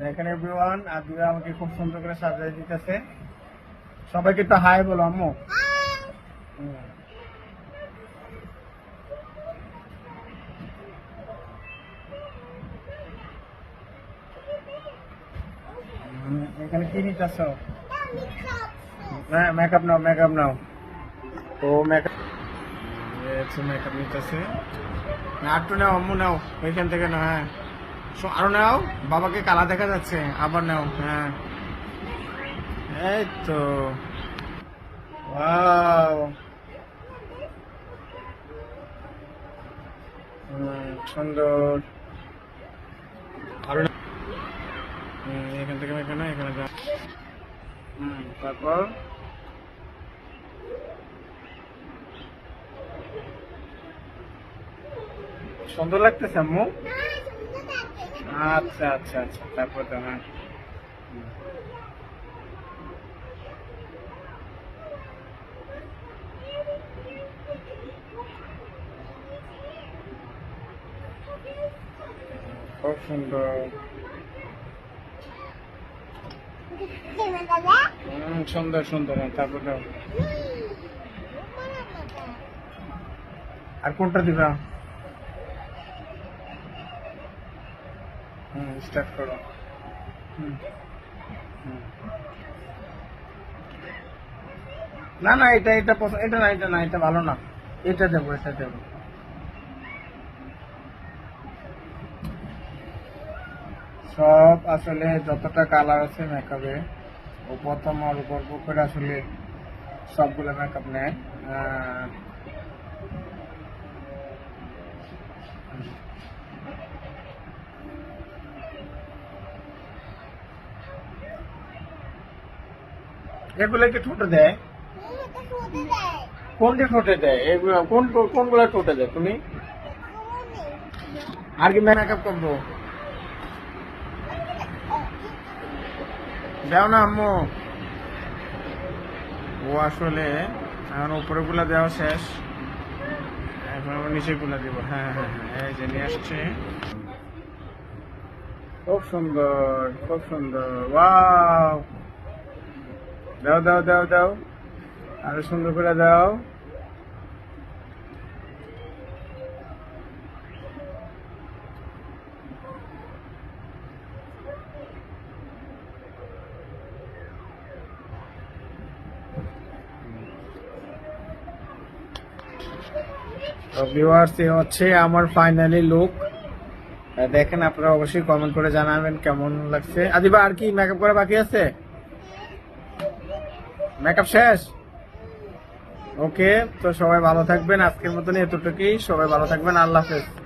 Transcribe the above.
দেখেন এভরিওয়ান, আদিবা আমাকে খুব সুন্দর করে সাজিয়ে দিতেছে। সবাইকে একটু হাই বলো আম্মু। এখানে কি নিতেছ? মেকআপ নাও, মেকআপ নাও। তো মেকআপ মেকআপ নিতেছে। একটু নাও আম্মু, নাও ওইখান থেকে নাও। হ্যাঁ আরো নাও, বাবাকে কালা দেখা যাচ্ছে, আবার নাও। হ্যাঁ এই তো, ওয়াও সুন্দর। আরো এখান থেকে এখানে এখানে যা। তারপর সুন্দর লাগতেছে আম্মু। আচ্ছা আচ্ছা আচ্ছা, তারপর তো হ্যাঁ খুব সুন্দর। সুন্দর সুন্দর। তারপর দাও। আর কোনটা দিবা? স্টার্ট করো। না না, এটা এটা এটা না, এটা না, এটা ভালো না। এটা দেবো, এটা দেবো। সব আসলে যতটা কালার আছে মেকআপে, ও প্রথম আর গল্প করে আসলে সবগুলো মেকআপ নেয়। এগুলো কি ঠোঁটে দেয়? কোনটি ঠোঁটে দেয়? এগুলো কোনগুলো ঠোঁটে দেয় তুমি? আর কি মেকআপ করবো? দাও না আম্মু। ও আসলে এখন উপরে গুলা দেওয়া শেষ, এখন নিচে গুলা দিব। হ্যাঁ হ্যাঁ হ্যাঁ, এই যে নিয়ে আসছে। খুব সুন্দর, খুব সুন্দর। ওয়াও, দাও দাও দাও দাও, আরো সুন্দর করে দাও। ভিউয়ার্স, এই হচ্ছে আমার ফাইনালি লুক। দেখেন, আপনারা অবশ্যই কমেন্ট করে জানাবেন কেমন লাগছে। আদিবা, আর কি মেকআপ করা বাকি আছে? মেকআপ শেষ? ওকে, তো সবাই ভালো থাকবেন। আজকের মতন এতটুকুই। সবাই ভালো থাকবেন। আল্লাহ হাফেজ।